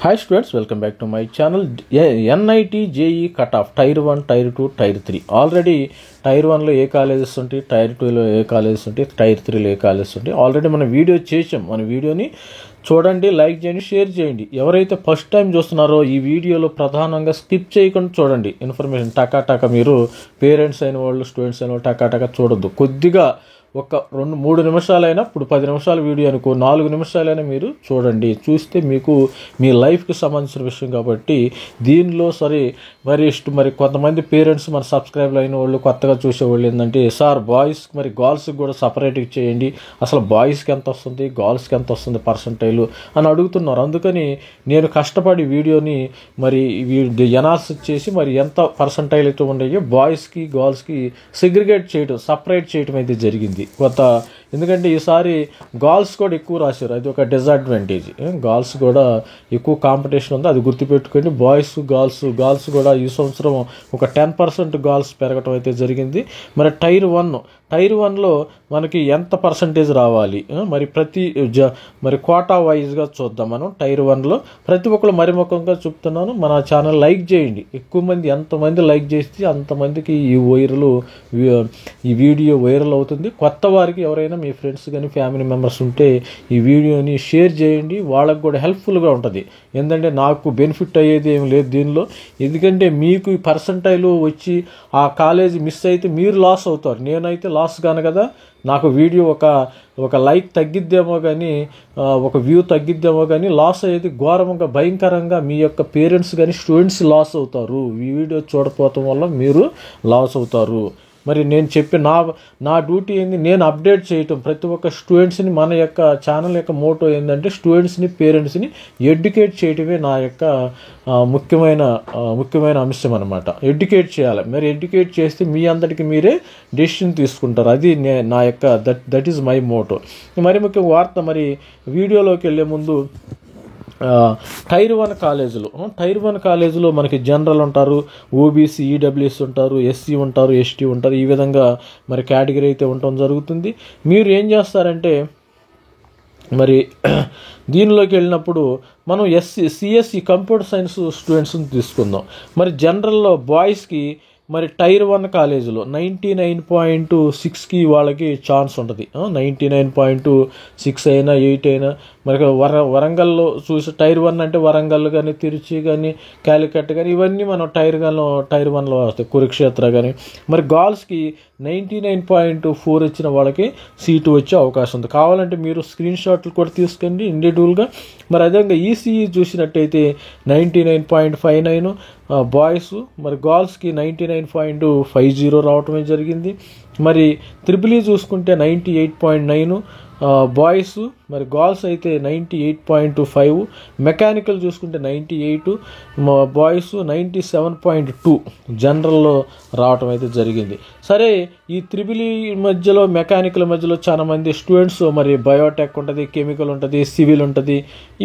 Hi students, welcome back to my channel. NIT JEE cut off tier 1, tier 2, tier 3. Already tier 1లో ఏ colleges ఉంటాయి, tier 2లో ఏ colleges ఉంటాయి, tier 3లో ఏ కాలేజెస్ ఉంటాయి ఆల్రెడీ మనం వీడియో చేసాం. మన వీడియోని చూడండి, లైక్ చేయండి, షేర్ చేయండి. ఎవరైతే ఫస్ట్ టైం చూస్తున్నారో ఈ వీడియోలో ప్రధానంగా స్కిప్ చేయకుండా చూడండి. ఇన్ఫర్మేషన్ టకా మీరు పేరెంట్స్ అయిన వాళ్ళు, స్టూడెంట్స్ అయిన వాళ్ళు టకా చూడొద్దు. కొద్దిగా ఒక 2-3 నిమిషాలైనా, ఇప్పుడు 10 నిమిషాల వీడియో అనుకో, 4 నిమిషాలైనా మీరు చూడండి. చూస్తే మీకు మీ లైఫ్కి సంబంధించిన విషయం కాబట్టి దీనిలో మరి కొంతమంది పేరెంట్స్ మన సబ్స్క్రైబ్ అయిన వాళ్ళు, కొత్తగా చూసేవాళ్ళు ఏంటంటే, సార్ బాయ్స్కి మరి గర్ల్స్కి కూడా సపరేట్గా చేయండి, అసలు బాయ్స్కి ఎంత వస్తుంది, గర్ల్స్కి ఎంత వస్తుంది పర్సంటైల్ అని అడుగుతున్నారు. అందుకని నేను కష్టపడి వీడియోని మరి ఎనాలిసిస్ చేసి మరి ఎంత పర్సంటైల్ అయితే ఉన్నాయో బాయ్స్కి గర్ల్స్కి సెగ్రిగేట్ చేయడం, సపరేట్ చేయడం అయితే జరిగింది. ఎందుకంటే ఈసారి గర్ల్స్ కూడా ఎక్కువ రాశారు, అది ఒక డిసడ్వాంటేజ్. గర్ల్స్ కూడా ఎక్కువ కాంపిటీషన్ ఉంది, అది గుర్తుపెట్టుకోండి. బాయ్స్ గర్ల్స్ కూడా ఈ సంవత్సరం ఒక 10% గర్ల్స్ పెరగటం అయితే జరిగింది. మరి టైర్ 1లో మనకి ఎంత పర్సంటేజ్ రావాలి, మరి కోటా వైజ్గా చూద్దాం. మనం టైర్ 1లో ప్రతి ఒక్కరు మరిముఖంగా చెప్తున్నాను, మన ఛానల్ లైక్ చేయండి. ఎక్కువ మంది, ఎంతమంది లైక్ చేస్తే అంతమందికి ఈ వీడియో వైరల్ అవుతుంది. కొత్త వారికి ఎవరైనా మీ ఫ్రెండ్స్ కానీ ఫ్యామిలీ మెంబర్స్ ఉంటే ఈ వీడియోని షేర్ చేయండి, వాళ్ళకు కూడా హెల్ప్ఫుల్గా ఉంటుంది. ఎందుకంటే నాకు బెనిఫిట్ అయ్యేది ఏం లేదు దీనిలో. ఎందుకంటే మీకు ఈ పర్సంటైల్ వచ్చి ఆ కాలేజీ మిస్ అయితే మీరు లాస్ అవుతారు, నేనైతే లాస్ కాను కదా. నాకు వీడియో ఒక లైక్ తగ్గిద్దేమో కానీ, ఒక వ్యూ తగ్గిద్దేమో కానీ, లాస్ అయ్యేది ఘోరంగా, భయంకరంగా మీ యొక్క పేరెంట్స్ కానీ స్టూడెంట్స్ లాస్ అవుతారు. ఈ వీడియో చూడకపోవటం వల్ల మీరు లాస్ అవుతారు. మరి నేను చెప్పి నా డ్యూటీ ఏంది, నేను అప్డేట్ చేయటం ప్రతి ఒక్క స్టూడెంట్స్ని. మన యొక్క ఛానల్ యొక్క మోటో ఏంటంటే స్టూడెంట్స్ని, పేరెంట్స్ని ఎడ్యుకేట్ చేయటమే నా యొక్క ముఖ్యమైన అంశం అనమాట. ఎడ్యుకేట్ చేయాలి. మరి ఎడ్యుకేట్ చేస్తే మీ అందరికీ మీరే డెసిషన్ తీసుకుంటారు. అది నా యొక్క దట్ ఈజ్ మై మోటో. మరి ముఖ్య వార్త, మరి వీడియోలోకి వెళ్ళే ముందు టైర్ 1 కాలేజీలో మనకి జనరల్ ఉంటారు, ఓబీసీ, ఈడబ్ల్యూఎస్ ఉంటారు, ఎస్సీ ఉంటారు, ఎస్టీ ఉంటారు. ఈ విధంగా మరి కేటగిరీ అయితే ఉండటం జరుగుతుంది. మీరు ఏం చేస్తారంటే, మరి దీనిలోకి వెళ్ళినప్పుడు మనం సిఎస్సి కంప్యూటర్ సైన్స్ స్టూడెంట్స్ని తీసుకుందాం. మరి జనరల్లో బాయ్స్కి మరి టైర్ 1 కాలేజీలో 99.6కి వాళ్ళకి ఛాన్స్ ఉంటుంది. 99.6 అయినా 8 అయినా. మరి వరంగల్లో చూసి టైర్ 1 అంటే వరంగల్ కానీ, తిరుచి కానీ, క్యాలికట్ కానీ, ఇవన్నీ మనం టైర్ 1లో వస్తాయి, కురుక్షేత్ర కానీ. మరి గర్ల్స్కి 99.4 వచ్చిన వాళ్ళకి సీటు వచ్చే అవకాశం ఉంది. కావాలంటే మీరు స్క్రీన్ షాట్లు కూడా తీసుకోండి ఇండివిజువల్గా. మరి అదేవిధంగా ఈసీఈ చూసినట్టయితే 99.59 బాయ్స్, మరి గర్ల్స్కి 99.50 రావటమే జరిగింది. మరి ట్రిపుల్ చూసుకుంటే 98.9 బాయ్స్, మరి గర్ల్స్ అయితే 98.5. మెకానికల్ చూసుకుంటే 98 బాయ్స్, 97.2 జనరల్లో రావటం అయితే జరిగింది. సరే, ఈ ట్రిపుల్ మధ్యలో, మెకానికల్ మధ్యలో చాలా మంది స్టూడెంట్స్, మరి బయోటెక్ ఉంటుంది, కెమికల్ ఉంటుంది, సివిల్ ఉంటుంది.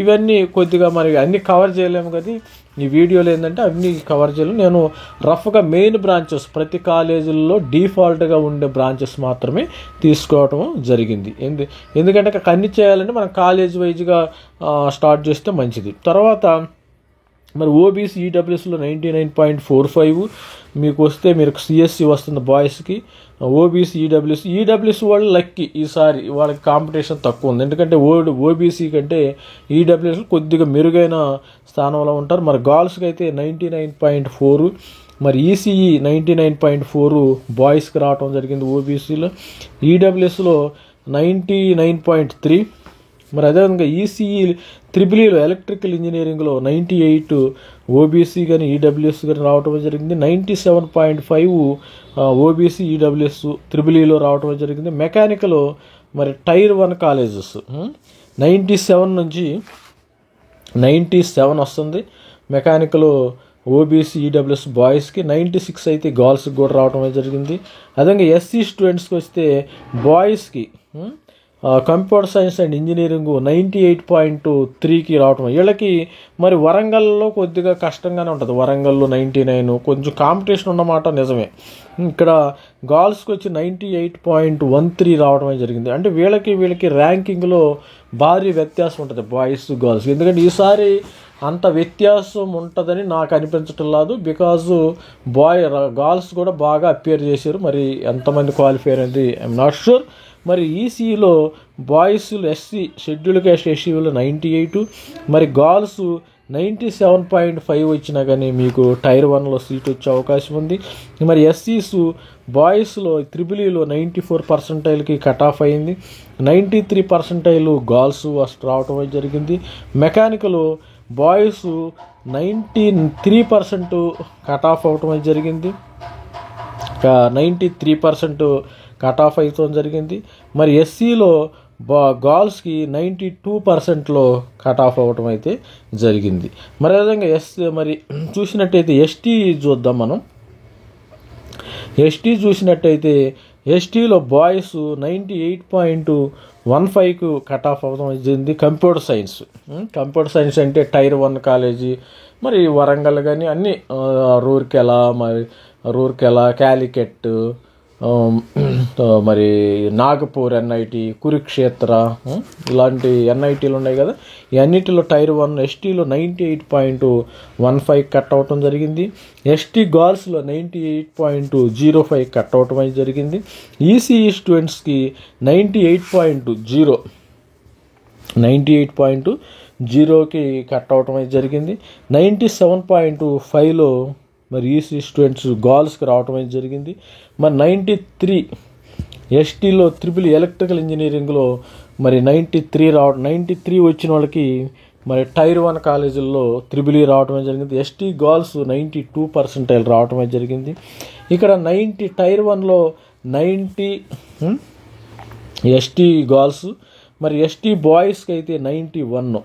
ఇవన్నీ కొద్దిగా మరి అన్నీ కవర్ చేయలేము కదా ఈ వీడియోలో. ఏంటంటే అన్నీ కవర్ చేయలేము. నేను రఫ్గా మెయిన్ బ్రాంచెస్, ప్రతి కాలేజీల్లో డిఫాల్ట్గా ఉండే బ్రాంచెస్ మాత్రమే తీసుకోవటం జరిగింది. ఎందుకంటే అన్ని చేయాలంటే మనం కాలేజ్ వైజ్గా స్టార్ట్ చేస్తే మంచిది. తర్వాత మరి ఓబీసీ, ఈడబ్ల్యూఎస్లో 99.45 మీకు వస్తే, మీరు సిఎస్సి వస్తుంది బాయ్స్కి. ఓబీసీ, ఈడబ్ల్యూఎస్ వాళ్ళు లక్కీ, ఈసారి వాళ్ళకి కాంపిటీషన్ తక్కువ ఉంది. ఎందుకంటే ఓబీసీ కంటే ఈడబ్ల్యూఎస్ కొద్దిగా మెరుగైన స్థానంలో ఉంటారు. మరి గర్ల్స్కి అయితే 99.4, మరి ఈసీఈ 99.4 బాయ్స్కి రావటం జరిగింది ఓబీసీలో. ఈడబ్ల్యూఎస్లో 99.3. మరి అదేవిధంగా ఈసీఈ ట్రిపుల్లో ఎలక్ట్రికల్ ఇంజనీరింగ్లో 98 ఓబీసీ కానీ, ఈడబ్ల్యూఎస్ కానీ రావటం జరిగింది. 97.5 ఓబీసీ, ఈడబ్ల్యూఎస్ ట్రిపుల్లో రావటం జరిగింది. మెకానికల్ మరి టైర్ 1 కాలేజెస్ 97 నుంచి 97 వస్తుంది. మెకానికల్ ఓబీసీ, ఈడబ్ల్యూఎస్ బాయ్స్కి 96 అయితే గర్ల్స్కి కూడా రావటం జరిగింది. అదేవిధంగా ఎస్సీ స్టూడెంట్స్కి వస్తే బాయ్స్కి కంప్యూటర్ సైన్స్ అండ్ ఇంజనీరింగ్ 98.3కి రావటం. వీళ్ళకి మరి వరంగల్లో కొద్దిగా కష్టంగానే ఉంటుంది. వరంగల్లో 99, కొంచెం కాంపిటీషన్ ఉన్నమాట నిజమే. ఇక్కడ గర్ల్స్కి వచ్చి 98.13 రావడమే జరిగింది. అంటే వీళ్ళకి ర్యాంకింగ్లో భారీ వ్యత్యాసం ఉంటుంది బాయ్స్ గర్ల్స్. ఎందుకంటే ఈసారి అంత వ్యత్యాసం ఉంటుందని నాకు అనిపించటం లేదు. బికాజ్ గర్ల్స్ కూడా బాగా అపియర్ చేశారు. మరి ఎంతమంది క్వాలిఫై అనేది ఐఎమ్ నాట్ షూర్. మరి ఈసీలో బాయ్స్లు ఎస్సీ షెడ్యూల్ క్యాస్ట్ ఎస్సీలో 98, మరి గర్ల్స్ 97.5 వచ్చినా కానీ మీకు టైర్ 1లో సీట్ వచ్చే అవకాశం ఉంది. మరి ఎస్సీస్ బాయ్స్లో త్రిబులీలో 94% కట్ ఆఫ్ అయింది. 93% గర్ల్స్ రావటం జరిగింది. మెకానికల్ బాయ్స్ 93% కట్ ఆఫ్ అవటం జరిగింది. 93% కట్ ఆఫ్ అవటం జరిగింది. మరి ఎస్సీలో గర్ల్స్కి 92%లో కట్ ఆఫ్ అవ్వటం అయితే జరిగింది. మరి అదేవిధంగా మరి చూసినట్టయితే ఎస్టీ చూద్దాం. మనం ఎస్టీ చూసినట్టయితే ఎస్టీలో బాయ్స్ 98.15కు కట్ ఆఫ్ అవ్వడం జరిగింది. కంప్యూటర్ సైన్స్ అంటే టైర్ 1 కాలేజీ, మరి వరంగల్ కానీ అన్నీ రూర్కెలా, క్యాలికట్, మరి నాగపూర్ ఎన్ఐటి, కురుక్షేత్ర, ఇలాంటి ఎన్ఐటీలు ఉన్నాయి కదా. ఈ అన్నిటిలో టైర్ 1 ఎస్టీలో 98.15 కట్ అవటం జరిగింది. ఎస్టీ గర్ల్స్లో 98.05 కట్ అవటం అయితే జరిగింది. ఈసీఈ స్టూడెంట్స్కి 98.0కి కట్ అవటం అయితే జరిగింది. 97.5లో మరి ఈసీ స్టూడెంట్స్ గర్ల్స్కి రావటం అయితే జరిగింది. మరి 93 ఎస్టీలో త్రిపుల్ ఎలక్ట్రికల్ ఇంజనీరింగ్లో మరి 93 వచ్చిన వాళ్ళకి మరి టైర్ 1 కాలేజీల్లో త్రిబుల్ రావటం జరిగింది. ఎస్టీ గర్ల్స్ 92% రావటం జరిగింది. ఇక్కడ టైర్ 1లో 90 ఎస్టీ గర్ల్స్, మరి ఎస్టీ బాయ్స్కి అయితే 91.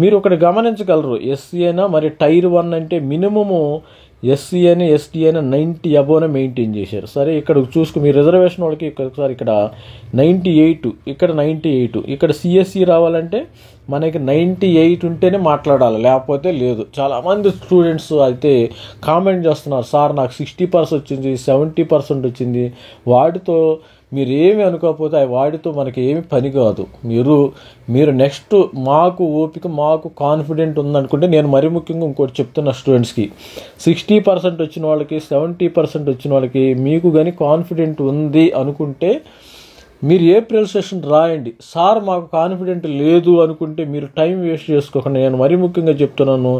మీరు ఒకటి గమనించగలరు, ఎస్సీ అయినా మరి టైర్ 1 అంటే మినిమము ఎస్సీ అని ఎస్టీ అయినా 90 అబోనే మెయింటైన్ చేశారు. సరే, ఇక్కడ చూసుకు మీ రిజర్వేషన్ వాళ్ళకి ఒకసారి ఇక్కడ 98, ఇక్కడ 98, ఇక్కడ సిఎస్సి రావాలంటే మనకి 98 ఉంటేనే మాట్లాడాలి, లేకపోతే లేదు. చాలామంది స్టూడెంట్స్ అయితే కామెంట్ చేస్తున్నారు, సార్ నాకు 60% వచ్చింది, 70% వచ్చింది. వాటితో మీరు ఏమి అనుకోకపోతే వాటితో మనకి ఏమి పని కాదు. మీరు నెక్స్ట్ మాకు ఓపిక, మాకు కాన్ఫిడెంట్ ఉందనుకుంటే, నేను మరీ ముఖ్యంగా ఇంకోటి చెప్తున్నా స్టూడెంట్స్కి, 60% వచ్చిన వాళ్ళకి, 70% వచ్చిన వాళ్ళకి మీకు కానీ కాన్ఫిడెంట్ ఉంది అనుకుంటే మీరు ఏప్రిల్ సెషన్ రాయండి. సార్ మాకు కాన్ఫిడెంట్ లేదు అనుకుంటే మీరు టైం వేస్ట్ చేసుకోకండి. నేను మరీ ముఖ్యంగా చెప్తున్నాను,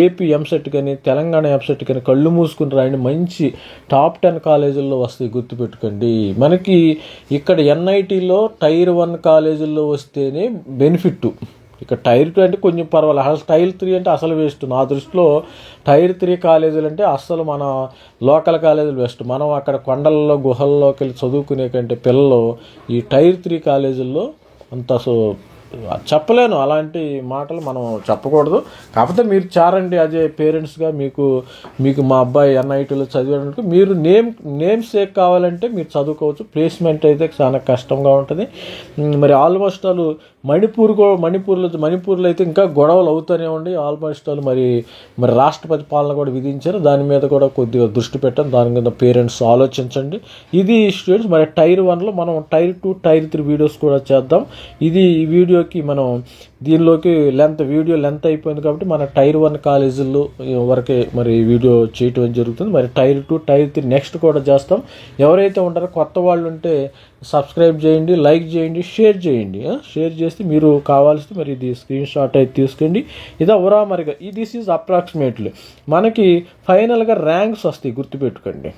ఏపీ ఎంసెట్ కానీ తెలంగాణ ఎంసెట్ కానీ కళ్ళు మూసుకుని రాయండి. మంచి టాప్ 10 కాలేజీల్లో వస్తాయి, గుర్తుపెట్టుకోండి. మనకి ఇక్కడ ఎన్ఐటీలో టైర్ 1 కాలేజీల్లో వస్తేనే బెనిఫిట్. ఇక టైర్ 2 అంటే కొంచెం పర్వాలేదు, అసలు టైర్ 3 అంటే అసలు వేస్ట్. నా దృష్టిలో టైర్ 3 కాలేజీలు అంటే అస్సలు మన లోకల్ కాలేజీలు వేస్ట్. మనం అక్కడ కొండల్లో గుహల్లోకి వెళ్ళి చదువుకునే కంటే పిల్లలు ఈ టైర్ 3 కాలేజీల్లో అంత చెప్పలేను, అలాంటి మాటలు మనం చెప్పకూడదు. కాకపోతే మీరు చారండి, అదే పేరెంట్స్గా మీకు మా అబ్బాయి ఎన్ఐటీలో చదివాడానికి మీరు నేమ్ సేక్ కావాలంటే మీరు చదువుకోవచ్చు. ప్లేస్మెంట్ అయితే చాలా కష్టంగా ఉంటుంది. మరి ఆల్మోస్ట్ వాళ్ళు మణిపూర్లో అయితే ఇంకా గొడవలు అవుతూనే ఉండి ఆల్మోస్ట్ వాళ్ళు మరి రాష్ట్రపతి పాలన కూడా విధించారు. దాని మీద కూడా కొద్దిగా దృష్టి పెట్టండి, దాని మీద పేరెంట్స్ ఆలోచించండి. ఇది స్టూడెంట్స్. మరి టైర్ 1లో మనం టైర్ 2, టైర్ 3 వీడియోస్ కూడా చేద్దాం. ఈ వీడియోకి మనం దీనిలోకి వీడియో లెంత్ అయిపోయింది కాబట్టి మన టైర్ 1 కాలేజీల్లో వరకే మరి వీడియో చేయటం జరుగుతుంది. మరి టైర్ 2, టైర్ 3 నెక్స్ట్ కూడా చేస్తాం. ఎవరైతే ఉంటారో కొత్త వాళ్ళు ఉంటే సబ్స్క్రైబ్ చేయండి, లైక్ చేయండి, షేర్ చేయండి. షేర్ చేస్తే మీరు కావాల్సి మరి ఇది స్క్రీన్ షాట్ అయితే తీసుకోండి. ఇది మరిగా దిస్ ఈజ్ అప్రాక్సిమేట్లీ మనకి ఫైనల్గా ర్యాంక్స్ వస్తాయి, గుర్తుపెట్టుకోండి.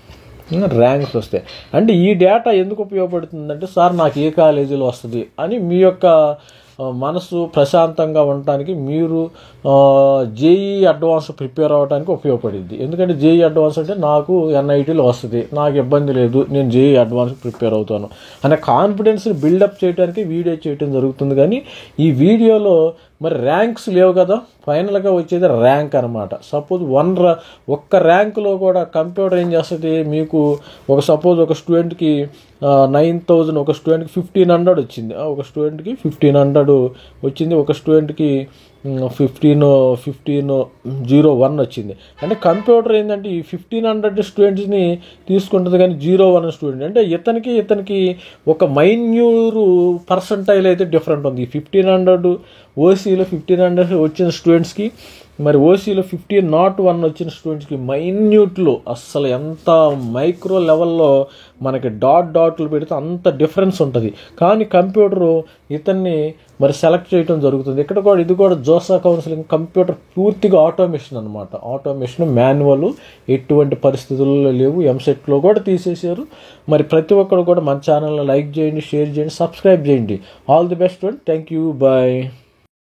ర్యాంక్స్ వస్తాయి అంటే ఈ డేటా ఎందుకు ఉపయోగపడుతుందంటే, సార్ నాకు ఏ కాలేజీలో వస్తుంది అని మీ యొక్క మనసు ప్రశాంతంగా ఉండటానికి, మీరు జేఈ అడ్వాన్స్ ప్రిపేర్ అవ్వడానికి ఉపయోగపడింది. ఎందుకంటే జేఈ అడ్వాన్స్ అంటే నాకు ఎన్ఐటీలో వస్తుంది, నాకు ఇబ్బంది లేదు, నేను జేఈ అడ్వాన్స్ ప్రిపేర్ అవుతాను అనే కాన్ఫిడెన్స్ని బిల్డప్ చేయడానికి వీడియో చేయడం జరుగుతుంది. కానీ ఈ వీడియోలో మరి ర్యాంక్స్ లేవు కదా, ఫైనల్గా వచ్చేది ర్యాంక్ అనమాట. సపోజ్ ఒక్క ర్యాంకులో కూడా కంప్యూటర్ ఏం చేస్తుంది, మీకు సపోజ్ ఒక స్టూడెంట్కి 9,000, ఒక స్టూడెంట్కి 1,500 వచ్చింది, ఒక స్టూడెంట్కి 1,500 వచ్చింది, ఒక స్టూడెంట్కి 1501 వచ్చింది. అంటే కంప్యూటర్ ఏంటంటే ఈ 1,500 స్టూడెంట్స్ని తీసుకుంటుంది, కానీ 01 స్టూడెంట్ అంటే ఇతనికి ఒక మైన్యూర్ పర్సంటైల్ అయితే డిఫరెంట్ ఉంది. ఈ 1,500 ఓసీలో 1,500 వచ్చిన స్టూడెంట్స్కి మరి ఓసీలో 1501 వచ్చిన స్టూడెంట్స్కి మైన్యూట్లో అస్సలు ఎంత మైక్రో లెవెల్లో మనకి డాట్లు పెడితే అంత డిఫరెన్స్ ఉంటుంది. కానీ కంప్యూటరు ఇతన్ని మరి సెలెక్ట్ చేయడం జరుగుతుంది. ఇక్కడ కూడా ఇది కూడా జోసా కౌన్సిలింగ్ కంప్యూటర్ పూర్తిగా ఆటోమేషన్ అనమాట. ఆటోమేషన్, మాన్యువల్ ఎటువంటి పరిస్థితుల్లో లేవు. ఎంసెట్లో కూడా తీసేశారు. మరి ప్రతి ఒక్కరు కూడా మన ఛానల్ని లైక్ చేయండి, షేర్ చేయండి, సబ్స్క్రైబ్ చేయండి. All the best. Thank you. Bye.